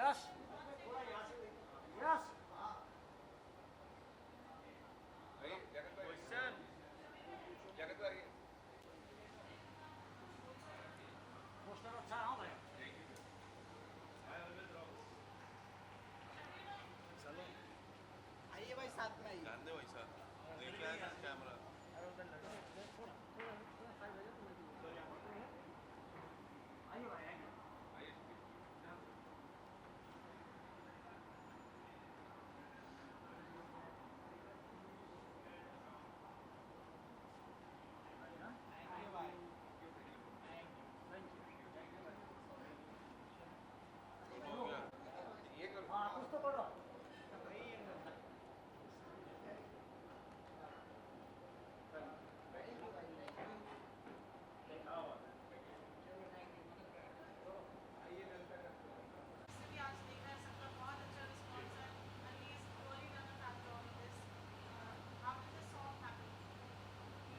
Yes yes question poster अच्छा है हाँ भाई चलो आइए भाई साथ में आइए। ध्यान दे वैसा देख रहा है कैमरा। आइए भाई आइए आइए भाई। हो गया। हाँ कुछ तो करो भी आज देख रहे हैं सबका बहुत अच्छा रिस्पॉन्स है and he is really done a factor on this. How did the song happen?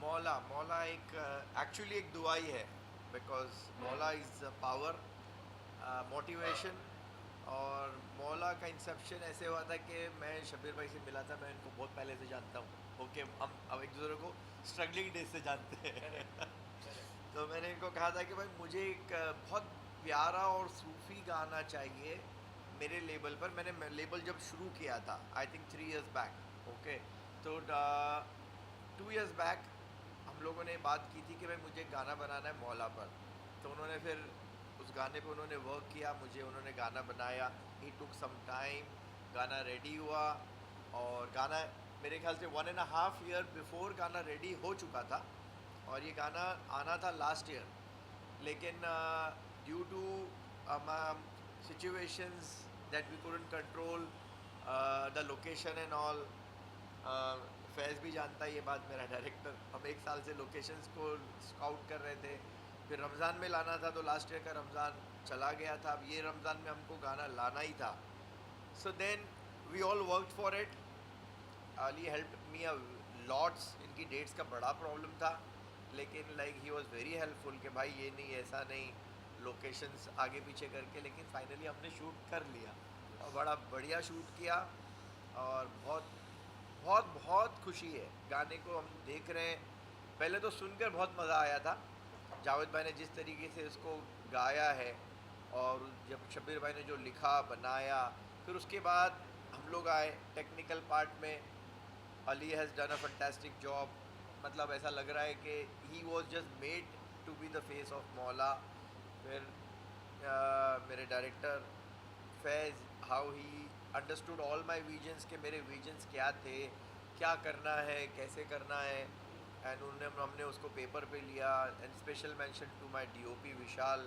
मौला मौला एक एक्चुअली एक दुआई है बिकॉज मौला इज़ पावर मोटिवेशन। और मौला का इंसेप्शन ऐसे हुआ था कि मैं शब्बीर भाई से मिला था, मैं इनको बहुत पहले से जानता हूँ। ओके हम अब एक दूसरे को स्ट्रगलिंग डेज से जानते हैं तो मैंने इनको कहा था कि भाई मुझे एक बहुत प्यारा और सूफ़ी गाना चाहिए मेरे लेबल पर। मैंने लेबल जब शुरू किया था I think 3 years back. Okay तो 2 years बैक हम लोगों ने बात की थी कि भाई मुझे गाना बनाना है मौला पर। तो उन्होंने फिर उस गाने पे उन्होंने वर्क किया, मुझे उन्होंने गाना बनाया। ही टुक सम टाइम, गाना रेडी हुआ और गाना मेरे ख्याल से 1.5 year बिफोर गाना रेडी हो चुका था और ये गाना आना था लास्ट ईयर। लेकिन due to situations that we couldn't control the location and all, Faiz भी जानता है ये बात, मेरा डायरेक्टर। हम 1 साल से लोकेशंस को स्काउट कर रहे थे, फिर रमज़ान में लाना था तो लास्ट ईयर का रमज़ान चला गया था, अब ये रमज़ान में हमको गाना लाना ही था। So then we all worked for it. Ali help me a lots. इनकी डेट्स का बड़ा प्रॉब्लम था लेकिन like he was very helpful कि भाई ये नहीं ऐसा नहीं, लोकेशंस आगे पीछे करके। लेकिन फाइनली हमने शूट कर लिया और बड़ा बढ़िया शूट किया और बहुत बहुत बहुत खुशी है। गाने को हम देख रहे हैं, पहले तो सुनकर बहुत मज़ा आया था जावेद भाई ने जिस तरीके से इसको गाया है, और जब शब्बीर भाई ने जो लिखा बनाया, फिर उसके बाद हम लोग आए टेक्निकल पार्ट में। Ali has done a fantastic job. मतलब ऐसा लग रहा है कि he was just made to be the face of Maula. फिर मेरे director Faiz, how he understood all my visions के मेरे विजन्स क्या थे, क्या करना है, कैसे करना है। एंड उन्होंने हमने उसको पेपर पे लिया। And special mention to my DOP Vishal.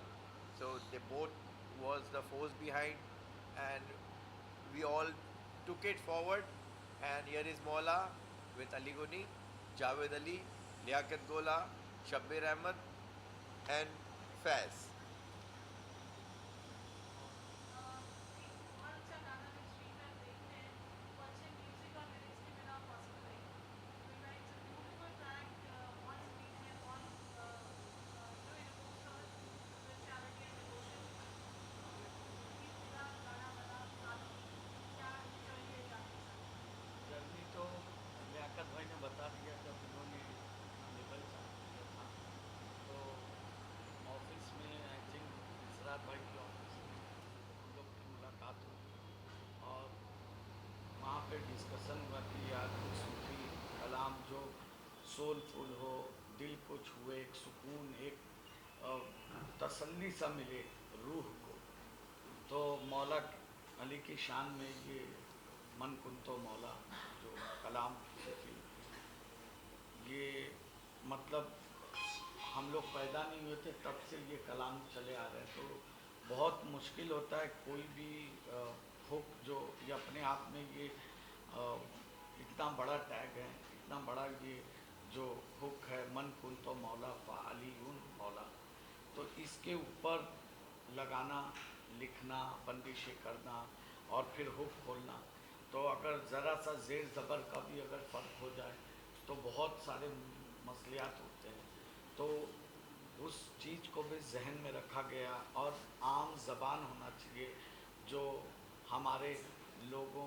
So they both was the force behind and we all took it forward. And here is Mola with Ali Goni, Javed Ali, Liaquat Gola, Shabbir Ahmed and Faz. बहुत अच्छा गाना जो screen पर देखते हैं वो अच्छे music और लिरिक्स के बिना पॉसिबल नहीं। तो it's a beautiful track on screen है ऑन स्पिरिचुअलिटी एंड डिवोशन। ये पूरा गाना बना आपकी क्या जर्नी है गाने के साथ? जर्नी तो लियाकत भाई ने बता दिया जब उन्होंने लेवल चालू किया था तो ऑफिस में आई थिंक इसरात भाई के ऑफिस में हम लोग की मुलाकात हुई और वहाँ पे डिस्कशन हुआ कि यार कुछ सूफी कलाम जो सोलफुल हो, दिल को छुए, एक सुकून, एक तसल्ली सा मिले रूह को। तो मौला अली की शान में ये मन कुन तो मौला जो कलाम सूफी, ये मतलब हम लोग पैदा नहीं हुए थे तब से ये कलाम चले आ रहे हैं। तो बहुत मुश्किल होता है कोई भी हुक जो ये अपने आप में ये इतना बड़ा टैग है, इतना बड़ा ये जो हुक है मन कुन तो मौला फ़ाअलीउन मौला, तो इसके ऊपर लगाना, लिखना, बंदिशें करना और फिर हुक खोलना, तो अगर ज़रा सा ज़ेर ज़बर का भी अगर फ़र्क हो जाए तो बहुत सारे मसलियात होते हैं। तो उस चीज़ को भी जहन में रखा गया और आम ज़बान होना चाहिए, जो हमारे लोगों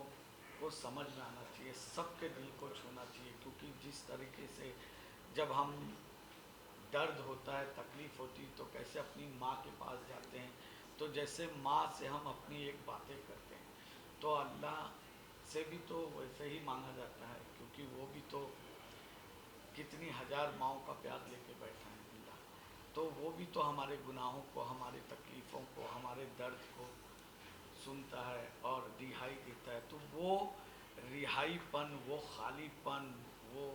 को समझ में आना चाहिए, सबके दिल को छूना चाहिए। क्योंकि जिस तरीके से जब हम दर्द होता है, तकलीफ़ होती है, तो कैसे अपनी माँ के पास जाते हैं, तो जैसे माँ से हम अपनी एक बातें करते हैं, तो अल्लाह से भी तो वैसे ही मांगा जाता है। क्योंकि वो भी तो कितनी हज़ार माँओं का प्यार लेके बैठा है अल्लाह, तो वो भी तो हमारे गुनाहों को, हमारी तकलीफ़ों को, हमारे दर्द को सुनता है और रिहाई देता है। तो वो रिहाईपन, वो खालीपन, वो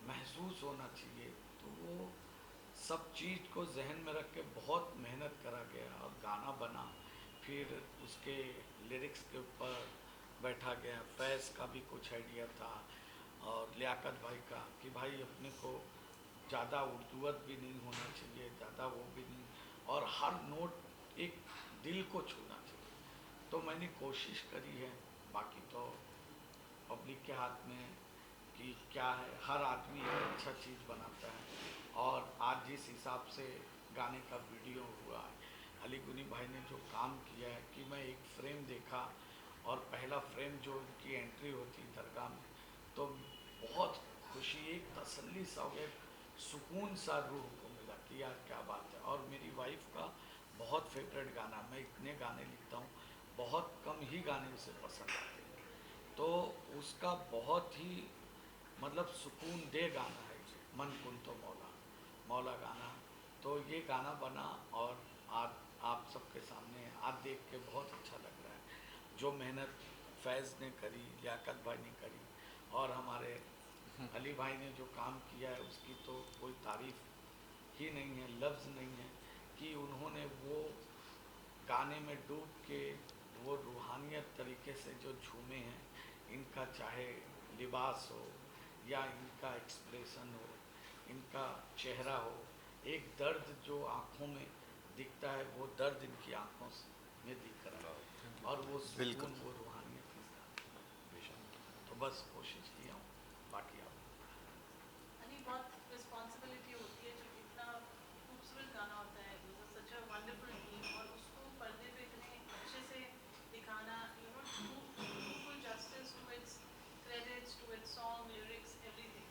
महसूस होना चाहिए। तो वो सब चीज़ को जहन में रख के बहुत मेहनत करा गया और गाना बना। फिर उसके लिरिक्स के ऊपर बैठा गया। फैज़ का भी कुछ आइडिया था और लियाकत भाई का कि भाई अपने को ज़्यादा उर्दूअत भी नहीं होना चाहिए, ज़्यादा वो भी नहीं, और हर नोट एक दिल को छूना चाहिए। तो मैंने कोशिश करी है। बाकी तो पब्लिक के हाथ में कि क्या है। हर आदमी एक अच्छा चीज़ बनाता है। और आज जिस हिसाब से गाने का वीडियो हुआ है, अली गुनी भाई ने जो काम किया है कि मैं एक फ्रेम देखा और पहला फ्रेम जो उनकी एंट्री होती दरगाह में, तो बहुत खुशी, एक तसल्ली सा हो गया, सुकून सा रूह को मिला कि यार क्या बात है। और मेरी वाइफ का बहुत फेवरेट गाना, मैं इतने गाने लिखता हूँ, बहुत कम ही गाने उसे पसंद आते हैं, तो उसका बहुत ही मतलब सुकून दे गाना है ये, मन कुन तो मौला मौला गाना। तो ये गाना बना और आज आप सबके सामने है। आज देख के बहुत अच्छा लग रहा है। जो मेहनत फैज़ ने करी, लियाकत भाई ने करी, और हमारे अली भाई ने जो काम किया है, उसकी तो कोई तारीफ़ ही नहीं है, लफ्ज़ नहीं है कि उन्होंने वो गाने में डूब के वो रूहानियत तरीके से जो झूमे हैं। इनका चाहे लिबास हो या इनका एक्सप्रेशन हो, इनका चेहरा हो, एक दर्द जो आँखों में दिखता है, वो दर्द इनकी आँखों में दिख रहा है, और वो सुकून, वो रूहानियत इनका। तो बस कोशिश किया हूँ। बाकी आप यानी बहुत रिस्पॉन्सिबिलिटी होती है, जो इतना खूबसूरत गाना होता है, सच अ वंडरफुल टीम, और उसको पर्दे पे इतने अच्छे से दिखाना, you know, to full justice to its credits, to its song lyrics, everything.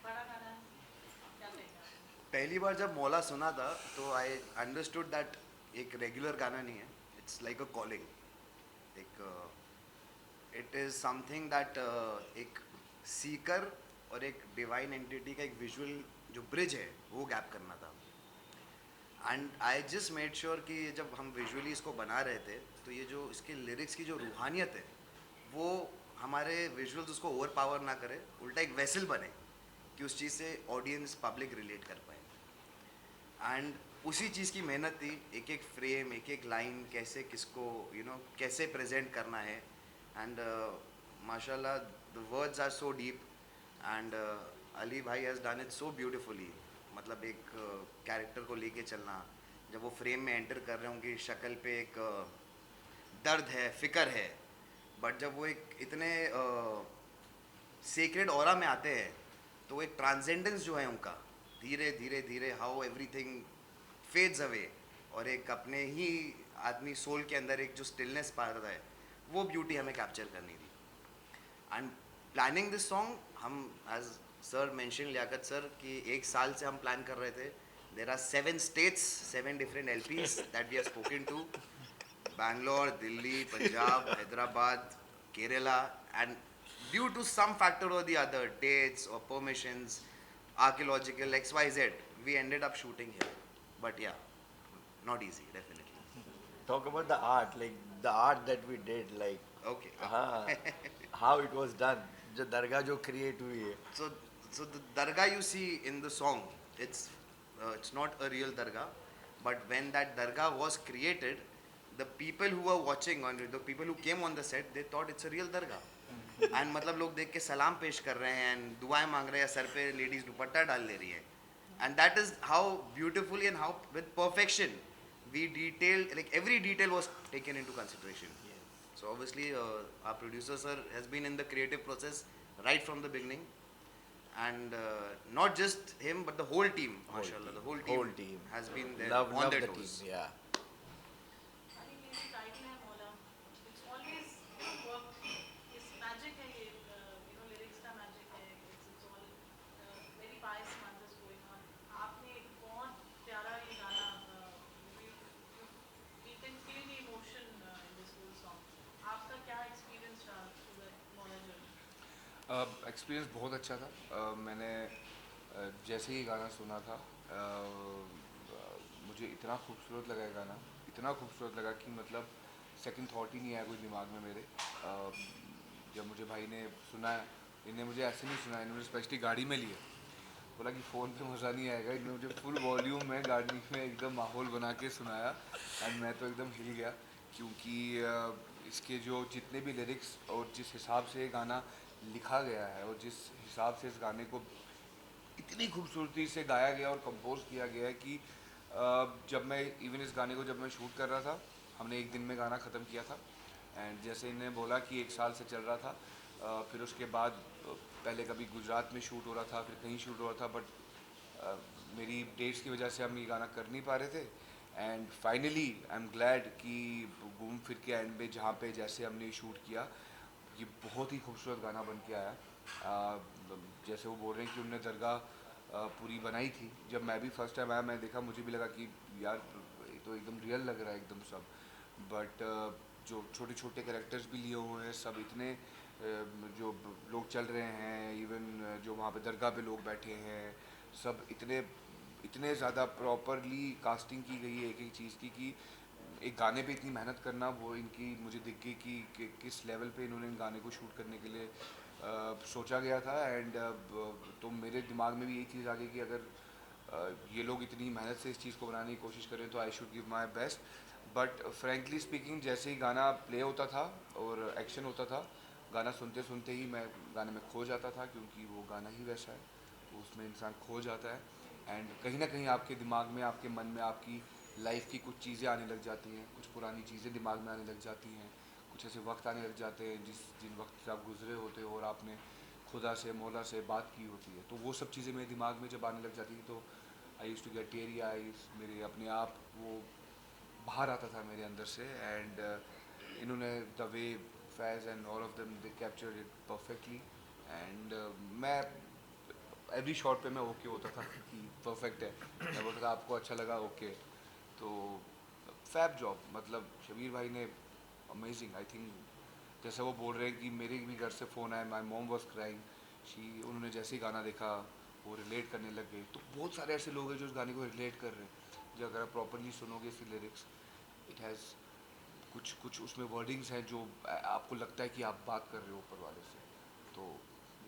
बड़ा गाना है, क्या कहेंगे आप? पहली बार जब मौला सुना था तो आई अंडरस्टूड दैट एक रेगुलर गाना नहीं है, इट्स लाइक अ कॉलिंग। एक इट इज़ समथिंग दैट एक सीकर और एक डिवाइन एंटिटी का एक विजुअल जो ब्रिज है वो गैप करना था। And I just made sure कि जब हम विजुअली इसको बना रहे थे तो ये जो इसके लिरिक्स की जो रूहानियत है वो हमारे विजुअल्स उसको ओवर पावर ना करे, उल्टा एक वेसल बने कि उस चीज़ से ऑडियंस पब्लिक रिलेट कर पाए। एंड उसी चीज़ की मेहनत थी, एक एक फ्रेम, एक एक लाइन, कैसे किसको कैसे प्रेजेंट करना है। एंड माशाल्लाह the words are so deep and Ali भाई has done it so beautifully. मतलब एक कैरेक्टर को लेके चलना, जब वो फ्रेम में एंटर कर रहे हैं उनकी शक्ल पे एक दर्द है, फिक्र है, बट जब वो एक इतने सेक्रेड ऑरा में आते हैं तो वो एक ट्रांसेंडेंस जो है उनका, धीरे धीरे धीरे हाउ एवरीथिंग फेड्स अवे, और एक अपने ही आदमी सोल के अंदर एक जो स्टिलनेस पा रहा है, वो ब्यूटी हमें कैप्चर करनी थी। एंड प्लानिंग दिस सॉन्ग, हम as sir mention Liyaqat sir कि एक साल से हम प्लान कर रहे थे। There are 7 states, 7 different LPs that we have spoken to, Bangalore, Delhi, Punjab, Hyderabad, Kerala, and due to some factor or the other, dates or permissions, archaeological, XYZ, we ended up shooting here. But yeah, not easy, definitely. Talk about the art, like the art that we did, like Okay. how it was done, जो दरगाह जो create हुई है. So the dargah you see in the song, it's not a real dargah, but when that dargah was created, the people who were watching, on the people who came on the set, they thought it's a real dargah. And मतलब लोग देख के सलाम पेश कर रहे हैं and दुआएं मांग रहे हैं, सर पे लेडीज दुपट्टा डाल ले रही है. And that is how beautifully and how with perfection we detailed, like every detail was taken into consideration. So obviously our producer sir has been in the creative process right from the beginning, and not just him but the whole team, mashallah, the whole team team has been there love on their the toes. team, yeah. Experience बहुत अच्छा था। मैंने जैसे ही गाना सुना था मुझे इतना खूबसूरत लगा ये गाना, इतना खूबसूरत लगा कि मतलब सेकंड थॉट ही नहीं आया कोई दिमाग में मेरे। जब मुझे भाई ने सुनाया, इन्हें मुझे ऐसे नहीं सुना, इन्होंने स्पेशली गाड़ी में लिया, बोला कि फ़ोन पे मज़ा नहीं आएगा, इन्होंने मुझे फुल वॉल्यूम में गाड़ी में एकदम माहौल बना के सुनाया एंड मैं तो एकदम हिल गया क्योंकि इसके जो जितने भी लिरिक्स और जिस हिसाब से ये गाना लिखा गया है और जिस हिसाब से इस गाने को इतनी खूबसूरती से गाया गया और कंपोज किया गया है कि जब मैं इवन इस गाने को जब मैं शूट कर रहा था, हमने एक दिन में गाना ख़त्म किया था एंड जैसे इन्हें बोला कि 1 साल से चल रहा था। फिर उसके बाद पहले कभी गुजरात में शूट हो रहा था, फिर कहीं शूट हो रहा था, बट मेरी डेट्स की वजह से हम ये गाना कर नहीं पा रहे थे and finally I am glad कि घूम फिर के एंड में जहाँ पे जैसे हमने शूट किया, ये बहुत ही खूबसूरत गाना बन के आया। जैसे वो बोल रहे हैं कि उनने दरगाह पूरी बनाई थी, जब मैं भी फर्स्ट टाइम आया मैं देखा, मुझे भी लगा कि यार ये तो एकदम रियल लग रहा है एकदम सब, बट जो छोटे छोटे कैरेक्टर्स भी लिए हुए हैं सब इतने जो लोग चल रहे हैं, इवन जो वहाँ पे दरगाह पे लोग बैठे हैं, सब इतने इतने ज़्यादा प्रॉपरली कास्टिंग की गई है एक एक चीज़ की कि एक गाने पे इतनी मेहनत करना वो इनकी मुझे दिख गई कि किस लेवल पे इन्होंने इन गाने को शूट करने के लिए सोचा गया था एंड तो मेरे दिमाग में भी यही चीज़ आ गई कि अगर ये लोग इतनी मेहनत से इस चीज़ को बनाने की कोशिश करें तो I should give my best. But frankly speaking जैसे ही गाना प्ले होता था और एक्शन होता था, गाना सुनते सुनते ही मैं गाने में खो जाता था क्योंकि वो गाना ही वैसा है, उसमें इंसान खो जाता है एंड कहीं ना कहीं आपके दिमाग में, आपके मन में आपकी लाइफ की कुछ चीज़ें आने लग जाती हैं, कुछ पुरानी चीज़ें दिमाग में आने लग जाती हैं, कुछ ऐसे वक्त आने लग जाते हैं जिन वक्त से आप गुजरे होते हो और आपने खुदा से मौला से बात की होती है, तो वो सब चीज़ें मेरे दिमाग में जब आने लग जाती थी तो I use to get teary eyes, मेरे अपने आप वो बाहर आता था मेरे अंदर से एंड इन्होंने the way Faiz and all of them they captured it perfectly and मैं एवरी शॉट पे मैं ओके होता था कि परफेक्ट है, मैं बोलता था आपको अच्छा लगा ओके। तो फैब जॉब, मतलब शबीर भाई ने अमेजिंग, आई थिंक जैसे वो बोल रहे हैं कि मेरे भी घर से फ़ोन आया, माई मॉम वॉज क्राइंग, उन्होंने जैसे ही गाना देखा वो रिलेट करने लग गए। तो बहुत सारे ऐसे लोग हैं जो इस गाने को रिलेट कर रहे हैं, जो अगर आप प्रॉपरली सुनोगे इसके लिरिक्स, इट हैज़ कुछ कुछ उसमें वर्डिंग्स हैं जो आपको लगता है कि आप बात कर रहे हो ऊपर वाले से। तो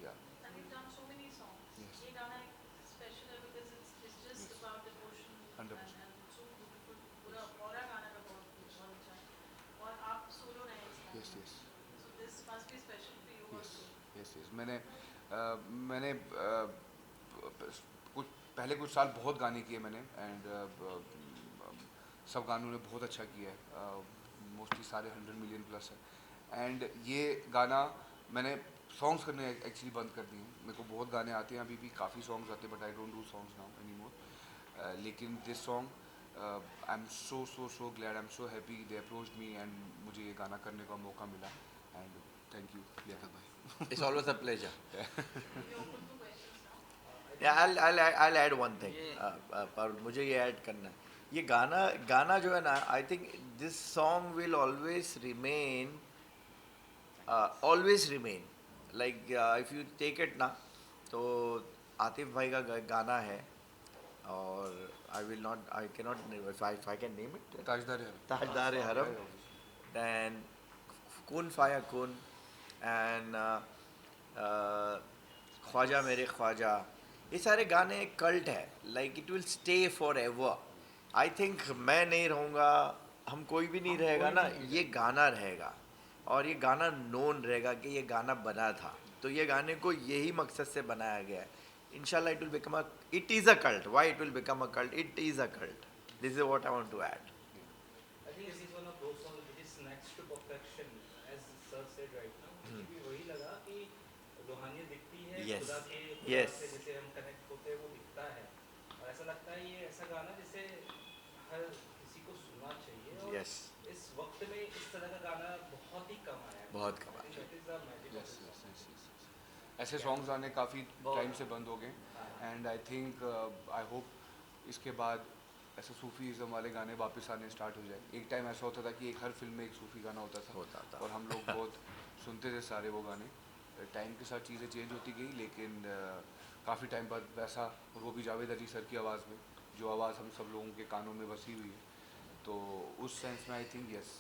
या And you've done so many songs. Yes. ये गाना एक special है because it's just Yes. about devotion 100%. and it's so beautiful. पूरा पूरा गाना का बहुत अच्छा है और आप सोलो रहे इस गाने यस में. Yes So this must be special for you yes also. Yes yes मैंने कुछ साल बहुत गाने किए मैंने एंड सब गानों ने बहुत अच्छा किया है, मोस्टली सारे 100 मिलियन प्लस है एंड ये गाना मैंने सॉन्ग्स करने एक्चुअली बंद कर दिए। मेरे को बहुत गाने आते हैं, अभी भी काफ़ी सॉन्ग्स आते हैं, but I don't do songs now any more. लेकिन this song I am so glad, I am so happy they approached me and मुझे ये गाना करने का मौका मिला एंड थैंक यू लियाकत भाई। It's always a pleasure. We open to questions now. Yeah, I'll add one thing. पर मुझे ये ऐड करना है, ये गाना जो है ना, I think this song will always remain like if you take it ना, तो आतिफ भाई का गाना है और I cannot if I can name it, Tajdar Haram, then Kun Faya Kun and Khwaja मेरे ख्वाजा, ये सारे गाने कल्ट है, like it will stay for ever. I think मैं नहीं रहूँगा, हम कोई भी नहीं रहेगा ना, ये गाना रहेगा और ये गाना नोन रहेगा कि ये गाना बना था, तो ये गाने को यही मकसद से बनाया गया है। इंशाल्लाह it will become it is a cult. Why it will become a cult? It is a cult. This is what I want to add. I think this is one of those songs which is next to perfection, as sir said right now. मुझे भी वही लगा कि रूहानियत दिखती है, Yes. खुदा Yes. से जैसे हम कनेक्ट होते हैं वो दिखता है, और ऐसा लगता है ये ऐसा गाना जिसे हर किसी को सुनना चाहिए, और Yes. इस वक्त में इस तरह का गाना बहुत ही कम आया है। बहुत कम I think that is the magic of yes this yes song. Yes yes ऐसे सॉन्ग्स आने काफ़ी टाइम से बंद हो गए and I think I hope इसके बाद ऐसे सूफीज़म वाले गाने वापस आने स्टार्ट हो जाए। एक टाइम ऐसा होता था कि एक हर फिल्म में एक सूफी गाना होता था होता था। और हम लोग बहुत सुनते थे सारे वो गाने। टाइम के साथ चीज़ें चेंज होती गई, लेकिन काफ़ी टाइम बाद वैसा, और वो भी जावेद अली सर की आवाज़ में, जो आवाज़ हम सब लोगों के कानों में बसी हुई है। तो उस सेंस में आई थिंक यस,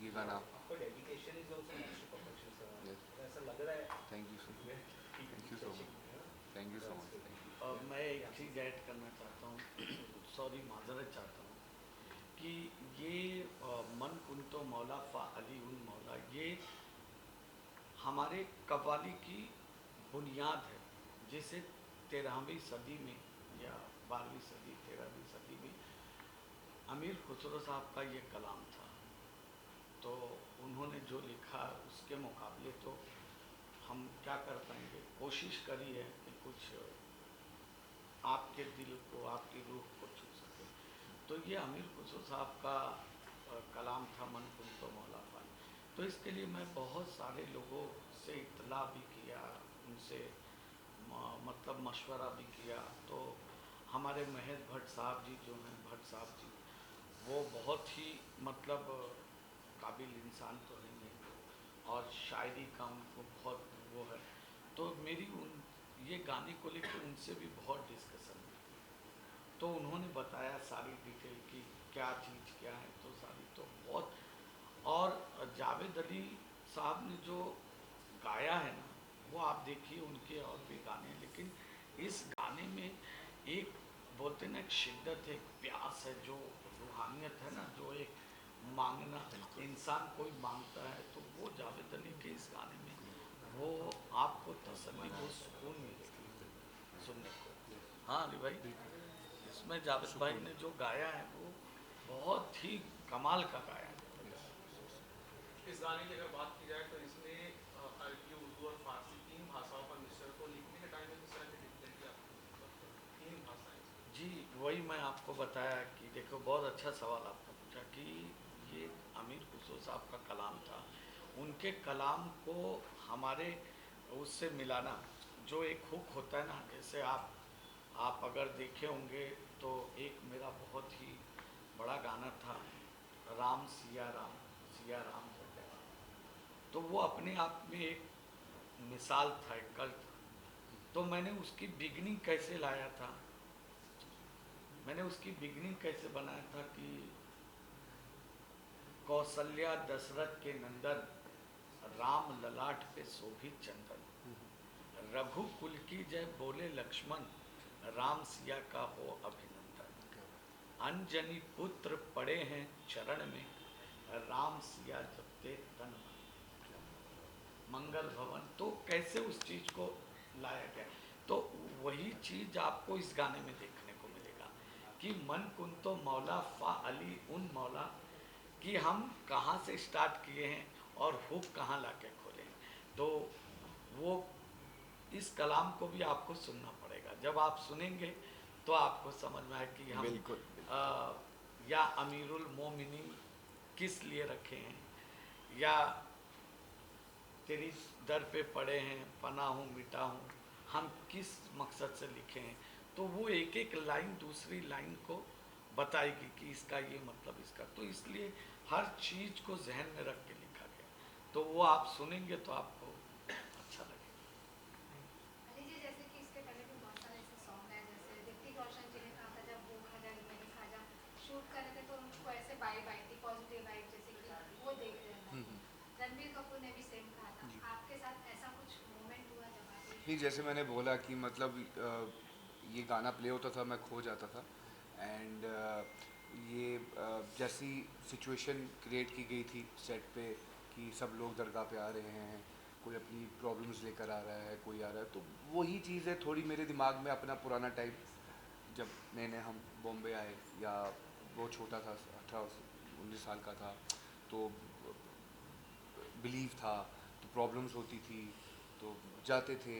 ये गाना आपका dedication is also next to perfection sir. Yes. ऐसा लग रहा है। Thank you sir, thank you so much, thank you so much, thank you. मैं एक चीज़ ऐड करना चाहता हूँ, सॉरी माजरत चाहता हूँ कि ये मन कुंतो मौला फ़ा अली उन मौला, ये हमारे कव्वाली की बुनियाद है, जिसे 13वीं सदी में या 12वीं सदी 13वीं सदी में अमीर खुसरो साहब का ये कलाम था। तो उन्होंने जो लिखा उसके मुकाबले तो हम क्या कर पाएंगे, कोशिश करी है कि कुछ आपके दिल को, आपकी रूह को छू सके। तो ये अमीर खुसरो साहब का कलाम था, मन कुंतो मौला फ़ाल। तो इसके लिए मैं बहुत सारे लोगों से इत्तला भी किया, उनसे मतलब मशवरा भी किया। तो हमारे महेश भट्ट साहब जी जो हैं, भट्ट साहब जी, वो बहुत ही मतलब काबिल इंसान तो नहीं है, और शायरी का उनको बहुत वो है। तो मेरी उन ये गाने को लेकर उनसे भी बहुत डिस्कशन हुई। तो उन्होंने बताया सारी डिटेल की क्या चीज़ क्या है, तो सारी तो बहुत। और जावेद अली साहब ने जो गाया है ना, वो आप देखिए उनके और भी गाने, लेकिन इस गाने में एक बोलते ना एक शिद्दत है, एक प्यास है, जो रूहानियत है ना, जो एक मांगना, इंसान कोई मांगता है, तो वो जावेद अली के इस गाने में वो आपको तसल्ली, वो सुकून मिलेगी सुनने को। हाँ अली भाई, इसमें जावेद भाई ने जो गाया है वो बहुत ही कमाल का गाया है। इस गाने की अगर बात की जाए तो इसमें अरबी, उर्दू और फारसी 3 भाषाओं का मिश्रण, को लिखने के टाइम में किस तरह की डिफिकल्टी आपको? 3 भाषाएं। जी वही मैं आपको बताया कि देखो, बहुत अच्छा सवाल आपने पूछा कि ये अमीर खुसरो साहब का कलाम था, उनके कलाम को हमारे उससे मिलाना, जो एक हुक होता है ना, जैसे आप अगर देखे होंगे तो एक मेरा बहुत ही बड़ा गाना था, राम सिया राम, सिया राम जय जय राम। तो वो अपने आप में एक मिसाल था, एक कल था। तो मैंने उसकी बिगनिंग कैसे लाया था, मैंने उसकी बिगनिंग कैसे बनाया था कि कौशल्या दशरथ के नंदन, राम ललाट पे शोभित चंदन, रघुकुल की जय बोले लक्ष्मण, राम सिया का हो अभिनंदन। अंजनी पुत्र पड़े हैं चरण में, राम सिया जपते तन मन, मंगल भवन। तो कैसे उस चीज को लाया गया, तो वही चीज आपको इस गाने में देखने को मिलेगा कि मन कुंतो मौला फ़ा अली उन मौला, कि हम कहाँ से स्टार्ट किए हैं और हुक कहाँ लाके खोले हैं। तो वो इस कलाम को भी आपको सुनना पड़ेगा, जब आप सुनेंगे तो आपको समझ में आए कि हम बिल्कुल। या अमीरुल मोमिनीन किस लिए रखे हैं, या तेरी दर पे पड़े हैं पनाह हूँ मिटा हूँ, हम किस मकसद से लिखे हैं। तो वो एक एक लाइन दूसरी लाइन को बताएगी कि इसका ये मतलब, इसका तो, इसलिए हर चीज़ को जहन में रख के लिखा गया। तो वो आप सुनेंगे तो आपको अच्छा लगेगा। अली जी, जैसे कि इसके पहले भी बहुत सारे ऐसे सॉन्ग हैं, जैसे ऋतिक रोशन जी ने कहा था जब वो खाजा मैंने खाजा शूट कर रहे थे तो उनको ऐसे वाइब आई थी, पॉजिटिव वाइब, जैसे कि वो देख रहे थे। रणबीर कपूर ने भी सेम कहा था, आपके साथ ऐसा कुछ मोमेंट हुआ जब आप नहीं, जैसे मैंने बोला कि मतलब ये गाना प्ले होता था, मैं खो जाता था। एंड ये जैसी सिचुएशन क्रिएट की गई थी सेट पे कि सब लोग दरगाह पे आ रहे हैं, कोई अपनी प्रॉब्लम्स लेकर आ रहा है, कोई आ रहा है, तो वही चीज़ है थोड़ी मेरे दिमाग में, अपना पुराना टाइम जब नए नए हम बॉम्बे आए, या वो छोटा था 18-19 साल का था, तो बिलीव था, तो प्रॉब्लम्स होती थी, तो जाते थे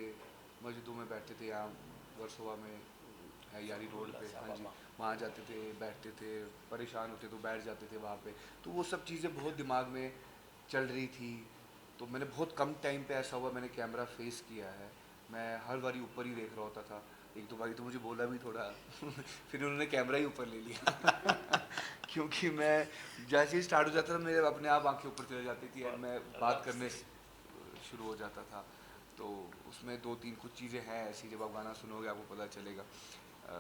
मस्जिदों में, बैठते थे, यहाँ वर्सोवा में है यारी रोड पे, हाँ जी, वहाँ जाते थे, बैठते थे, परेशान होते तो बैठ जाते थे वहाँ पे। तो वो सब चीज़ें बहुत दिमाग में चल रही थी। तो मैंने बहुत कम टाइम पे ऐसा हुआ मैंने कैमरा फेस किया है, मैं हर बारी ऊपर ही देख रहा होता था। एक दो बारी तो मुझे बोला भी थोड़ा फिर उन्होंने कैमरा ही ऊपर ले लिया क्योंकि मैं जैसे ही स्टार्ट हो जाता था मेरे अपने आप आंखें ऊपर चले जाती थी और मैं बात करने शुरू हो जाता था। तो उसमें 2-3 कुछ चीज़ें हैं ऐसी, जब आप गाना सुनोगे आपको पता चलेगा।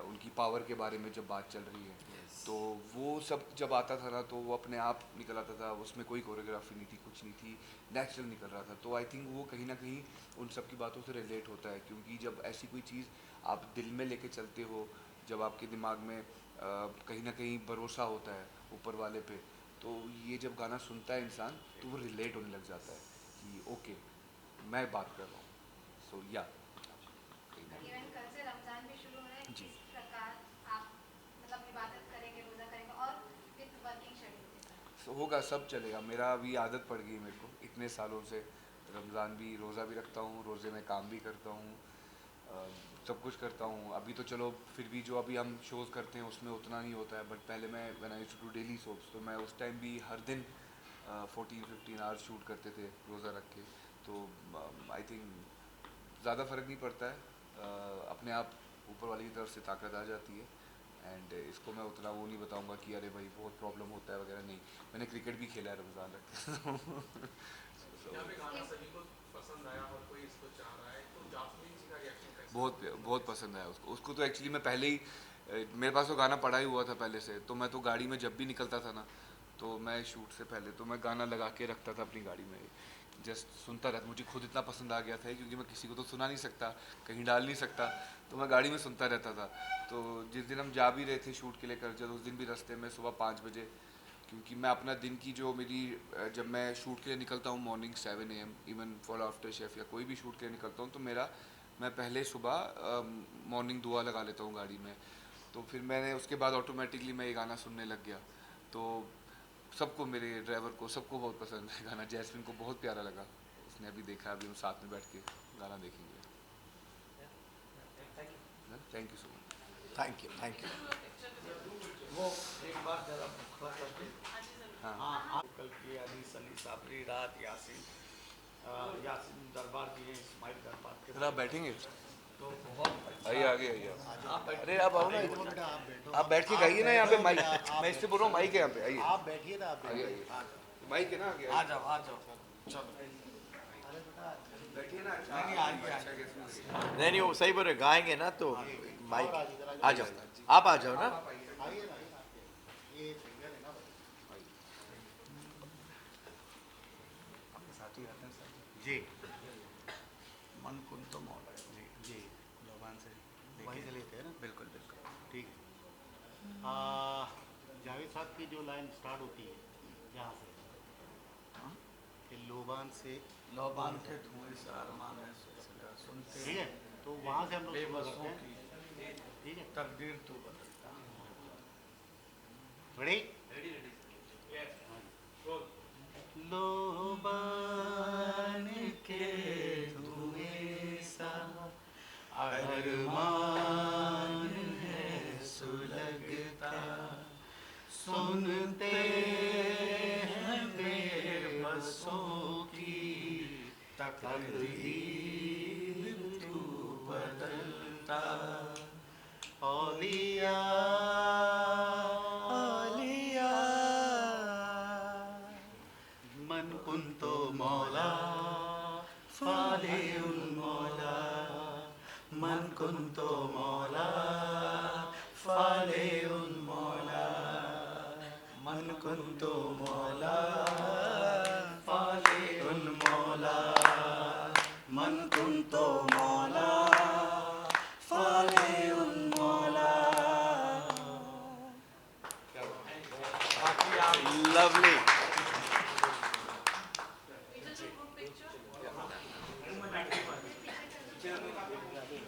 उनकी पावर के बारे में जब बात चल रही है तो वो सब जब आता था ना, तो वो अपने आप निकल आता था, उसमें कोई कोरियोग्राफी नहीं थी, कुछ नहीं थी, नेचुरल निकल रहा था। तो आई थिंक वो कहीं ना कहीं उन सब की बातों से रिलेट होता है, क्योंकि जब ऐसी कोई चीज़ आप दिल में लेके चलते हो, जब आपके दिमाग में कहीं ना कहीं भरोसा होता है ऊपर वाले पे, तो ये जब गाना सुनता है इंसान तो वो रिलेट होने लग जाता है कि ओके मैं बात कर रहा हूँ। सो या इवन कल से रमजान भी शुरू हो रहा है, जी। किस प्रकार आप मतलब इबादत करेंगे, रोज़ा करेंगे और विद वर्किंग शेड्यूल के साथ? सो होगा, सब चलेगा। मेरा अभी आदत पड़ गई है मेरे को इतने सालों से, रमज़ान भी, रोज़ा भी रखता हूँ, रोज़े में काम भी करता हूँ, सब कुछ करता हूँ। अभी तो चलो फिर भी जो अभी हम शोज़ करते हैं उसमें उतना नहीं होता है, बट पहले मैं when I used to do daily soaps, तो मैं उस टाइम भी हर दिन 14-15 आवर्स शूट करते थे रोज़ा रख के। तो आई थिंक ज़्यादा फ़र्क नहीं पड़ता है, अपने आप ऊपर वाली की तरफ से ताकत आ जाती है। एंड इसको मैं उतना वो नहीं बताऊंगा कि अरे भाई बहुत प्रॉब्लम होता है वगैरह, नहीं। मैंने क्रिकेट भी खेला है रमज़ान रख के। यहाँ पे गाना सभी को पसंद आया और कोई इसको चाह रहा है, तो जासमीन जी का रिएक्शन कैसा? बहुत बहुत पसंद आया उसको। उसको तो एक्चुअली मैं पहले ही मेरे पास तो गाना पड़ा ही हुआ था पहले से, तो मैं तो गाड़ी में जब भी निकलता था ना, तो मैं शूट से पहले तो मैं गाना लगा के रखता था अपनी गाड़ी में, जस्ट सुनता रहता। मुझे खुद इतना पसंद आ गया था क्योंकि मैं किसी को तो सुना नहीं सकता, कहीं डाल नहीं सकता, तो मैं गाड़ी में सुनता रहता था। तो जिस दिन हम जा भी रहे थे शूट के लिए कर, जब उस दिन भी रास्ते में सुबह 5 बजे, क्योंकि मैं अपना दिन की जो मेरी जब मैं शूट के लिए निकलता हूँ morning 7 AM, even for after chef या कोई भी शूट के लिए निकलता हूँ, तो मेरा मैं पहले सुबह मॉर्निंग दुआ लगा लेता हूँ गाड़ी में। तो फिर मैंने उसके बाद ऑटोमेटिकली मैं ये गाना सुनने लग गया। तो सबको, मेरे ड्राइवर को, सबको बहुत पसंद है गाना। जैस्मिन को बहुत प्यारा लगा, उसने अभी देखा, अभी हम साथ में बैठ के गाना देखेंगे। Thank you so much. Thank you, thank you. वो एक बार जरा खड़ा करके, हाँ हाँ आप कल की अली सली साबरी रात यासीन यासीन दरबार जी हैं, इस्माइल दरबार के, फिर आप बैठेंगे? तो बहुत आइए आगे आइए। आप बैठिए। अरे आप आओ ना, बेटा आप बैठो, आप बैठ के गाइए ना यहाँ पे, माइक, आप मैं इससे बोल रहा हूँ माइक है यहाँ पे, आइए आप बैठिए ना, आप आइए बैठिए। आइए, माइक है ना आगे, आ जाओ, आ जाओ, चलो। अरे बेटा बैठिए ना। नहीं, नहीं नहीं, वो सही बोल रहे, गाएंगे ना तो माइक। और इधर आ जाओ, आप आ जाओ ना। आइए ना, ये सिंगर है ना भाई। आपके साथ ही रहते हैं सर जी? मन कुन तो मौला जी। जी लोबान से वहीं से लेते हैं ना? बिल्कुल बिल्कुल। ठीक है। जावेद साहब की जो लाइन स्टार्ट होती है जहाँ से, कि लोबान से, लोबान के धुएं से अरमान है सिलसिला सुनते ठीक है, तो वहाँ से हम लोग शुरू बेबसों करते की हैं। ठीक है, तकदीर तू बदलता। रेडी? रेडी रेडी लोबान के धुएं सा अरमान है सुलगता, सुनते हैं बेबसों की तकदीर तू बदलता। औलिया औलिया मन कुंतो मौला फाले उल मौला, मन कुंतो मौला फाले उल मौला, मन कुंतो मौला